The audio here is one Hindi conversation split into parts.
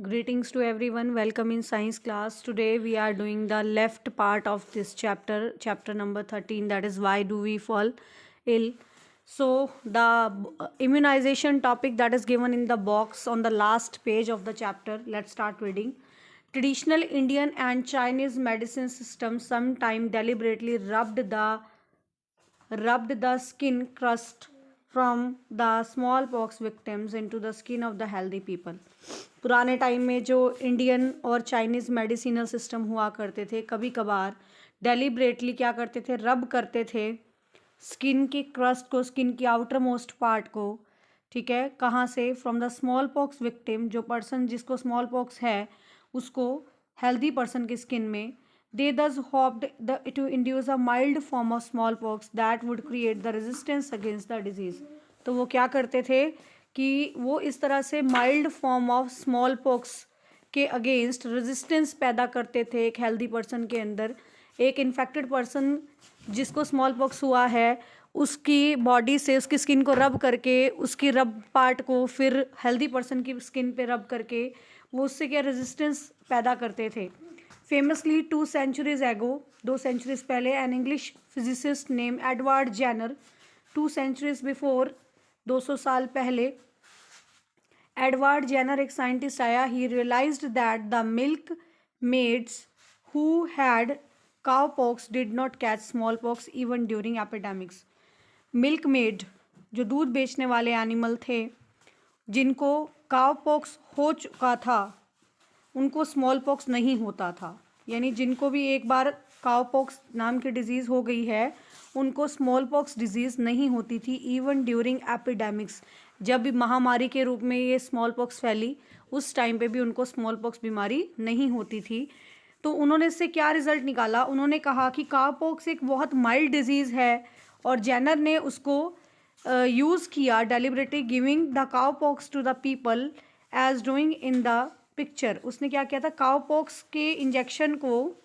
Greetings to everyone. Welcome in science class. Today we are doing the left part of this chapter number 13, that is why do we fall ill. So the immunization topic that is given in the box on the last page of the chapter. Let's start reading. Traditional Indian and Chinese medicine systems sometimes deliberately rubbed the skin crust from the smallpox victims into the skin of the healthy people. पुराने टाइम में जो इंडियन और चाइनीज़ मेडिसिनल सिस्टम हुआ करते थे, कभी कभार डेलिब्रेटली क्या करते थे, रब करते थे स्किन की क्रस्ट को, स्किन की आउटर मोस्ट पार्ट को. ठीक है, कहाँ से? From the small pox victim, जो पर्सन जिसको स्मॉल पॉक्स है उसको हेल्दी पर्सन की स्किन में. They thus hoped to induce a mild form of smallpox that would create the resistance against the disease. तो वो क्या करते थे कि वो इस तरह से mild form of small pox के अगेंस्ट रेजिस्टेंस पैदा करते थे एक हेल्दी पर्सन के अंदर. एक इन्फेक्टेड पर्सन जिसको स्मॉल पॉक्स हुआ है उसकी बॉडी से उसकी स्किन को रब करके, उसकी रब पार्ट को फिर हेल्दी पर्सन की स्किन पे रब करके वो उससे क्या रेजिस्टेंस पैदा करते थे. फेमसली 2 centuries ago, 2 centuries पहले, an English physicist name Edward Jenner. 2 centuries before, 200 साल पहले एडवर्ड जेनर एक साइंटिस्ट आया. He realised that the milk maids who had cow pox did not catch small pox even during epidemics. Milk maid जो दूध बेचने वाले एनिमल थे जिनको काउ पॉक्स हो चुका था उनको स्मॉल पॉक्स नहीं होता था. यानी जिनको भी एक बार काउ पॉक्स नाम की डिजीज़ हो गई है उनको स्मॉल पॉक्स डिजीज़ नहीं होती थी इवन ड्यूरिंग एपिडेमिक्स. जब भी महामारी के रूप में ये स्मॉल पॉक्स फैली उस टाइम पे भी उनको स्मॉल पॉक्स बीमारी नहीं होती थी. तो उन्होंने इससे क्या रिज़ल्ट निकाला? उन्होंने कहा कि काउ पॉक्स एक बहुत माइल्ड डिजीज़ है और जेनर ने उसको यूज़ किया deliberately giving the cow pox to the people as doing in the picture. उसने क्या किया था, काउपॉक्स के इंजेक्शन को,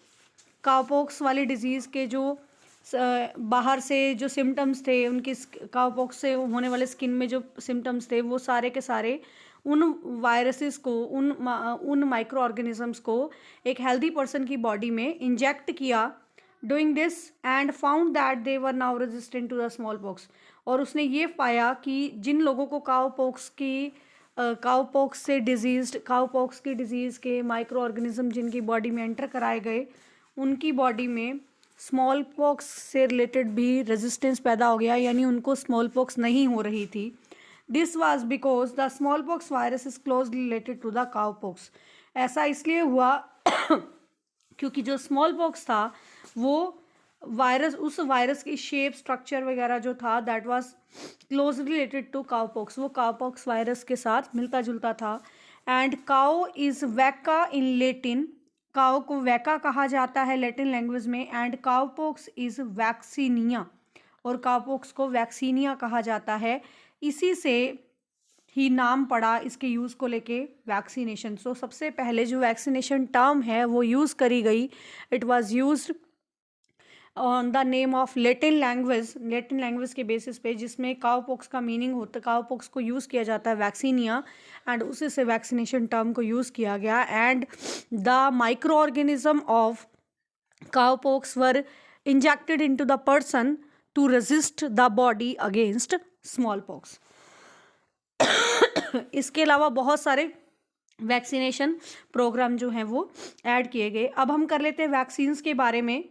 काउपॉक्स वाली डिजीज़ के जो बाहर से जो सिम्टम्स थे उनकी काउपॉक्स से होने वाले स्किन में जो सिम्टम्स थे वो सारे के सारे उन वायरसेस को, उन माइक्रो ऑर्गेनिजम्स को एक हेल्दी पर्सन की बॉडी में इंजेक्ट किया. Doing this and found that they were now resistant to the small pox. और उसने ये पाया कि जिन लोगों को काउपॉक्स की डिजीज़ के माइक्रो ऑर्गेनिज्म जिनकी बॉडी में एंटर कराए गए उनकी बॉडी में स्मॉल पॉक्स से रिलेटेड भी रेजिस्टेंस पैदा हो गया, यानी उनको स्मॉल पॉक्स नहीं हो रही थी. This was because the small pox virus is closely related to the cow pox. ऐसा इसलिए हुआ क्योंकि जो स्मॉल पॉक्स था वो वायरस, उस वायरस की शेप, स्ट्रक्चर वगैरह जो था that was closely related to cowpox, वो काउपॉक्स वायरस के साथ मिलता जुलता था. एंड काउ इज वैका इन लेटिन, काउ को वैका कहा जाता है लेटिन लैंग्वेज में. एंड काउपॉक्स इज वैक्सीनिया, और काउपॉक्स को वैक्सीनिया कहा जाता है. इसी से ही नाम पड़ा इसके यूज़ को लेके वैक्सीनेशन. सो सबसे पहले जो वैक्सीनेशन टर्म है वो यूज़ करी गई, it was used on the name of Latin language के बेसिस पे, जिसमें काउपॉक्स का मीनिंग होता, काउपॉक्स को यूज़ किया जाता है वैक्सीनिया, एंड उसी से वैक्सीनेशन टर्म को यूज़ किया गया. And the micro organism of cowpox were injected into the person to resist the body against small pox. इसके अलावा बहुत सारे वैक्सीनेशन प्रोग्राम जो हैं वो ऐड किए गए. अब हम कर लेते हैं वैक्सीन्स के बारे में.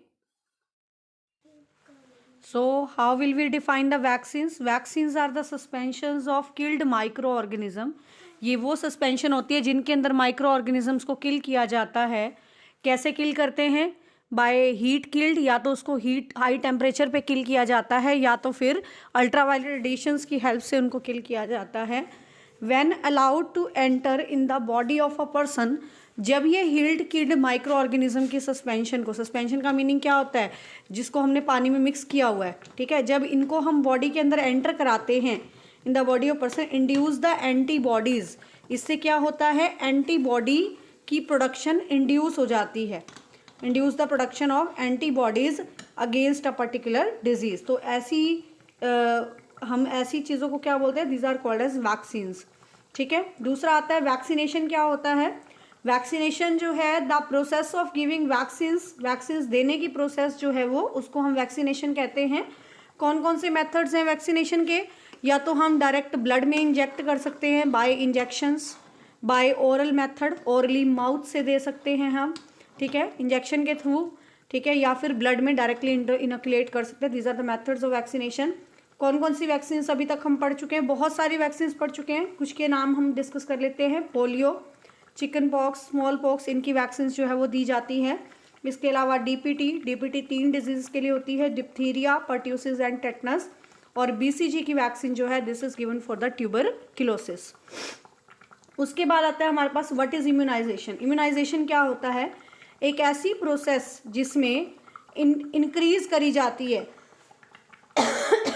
So how will we define the vaccines? Vaccines are the suspensions of killed microorganism. ये वो सस्पेंशन होती है जिनके अंदर माइक्रो ऑर्गेनिजम्स को किल किया जाता है. कैसे किल करते हैं? बाय हीट किल्ड, या तो उसको हीट हाई टेम्परेचर पे किल किया जाता है या तो फिर अल्ट्रावायलेट रेडिएशंस की हेल्प से उनको किल किया जाता है. When allowed to enter in the body of a person, जब ये हील्ड किल्ड माइक्रो ऑर्गेनिज्म की सस्पेंशन को, सस्पेंशन का मीनिंग क्या होता है, जिसको हमने पानी में मिक्स किया हुआ है, ठीक है, जब इनको हम बॉडी के अंदर एंटर कराते हैं इन the body of person, induce the antibodies. इससे क्या होता है, एंटीबॉडी की प्रोडक्शन इंड्यूस हो जाती है. Induce the production of antibodies against a particular disease. तो हम ऐसी चीज़ों को क्या बोलते हैं, these are called as vaccines. ठीक है. दूसरा आता है वैक्सीनेशन. क्या होता है? वैक्सीनेशन जो है the process of giving vaccines देने की प्रोसेस जो है वो उसको हम वैक्सीनेशन कहते हैं। कौन कौन से मेथड्स हैं वैक्सीनेशन के? या तो हम डायरेक्ट ब्लड में इंजेक्ट कर सकते हैं by injections, by oral method, orally mouth से दे सकते हैं हम, ठीक है, इंजेक्शन के थ्रू, ठीक है, या फिर ब्लड में डायरेक्टली इनोकुलेट कर सकते हैं। These are the methods of vaccination. कौन कौन सी वैक्सीन अभी तक हम पढ़ चुके हैं? बहुत सारी वैक्सीन पढ़ चुके हैं, कुछ के नाम हम डिस्कस कर लेते हैं। Polio, chicken pox, small pox, इनकी वैक्सीन जो है वो दी जाती हैं। इसके अलावा डीपीटी 3 डिजीज के लिए होती है, डिप्थीरिया, पर्ट्यूसिस एंड टेटनस। और बीसीजी की वैक्सीन जो है this is given for the tuberculosis. उसके बाद आता है हमारे पास व्हाट इज इम्यूनाइजेशन। इम्यूनाइजेशन क्या होता है? एक ऐसी प्रोसेस जिसमें इंक्रीज करी जाती है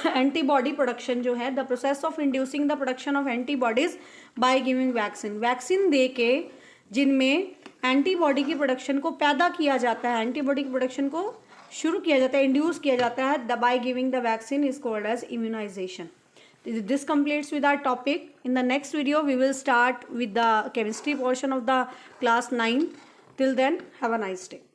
एंटीबॉडी प्रोडक्शन जो है, the process of inducing the production of antibodies by giving vaccine. Vaccine दे के जिनमें एंटीबॉडी की प्रोडक्शन को पैदा किया जाता है, एंटीबॉडी की प्रोडक्शन को शुरू किया जाता है, इंड्यूस किया जाता है, the by giving the vaccine is called as immunization. This completes with our topic. In the next video, we will start with the chemistry portion of the class 9. Till then, have a nice day.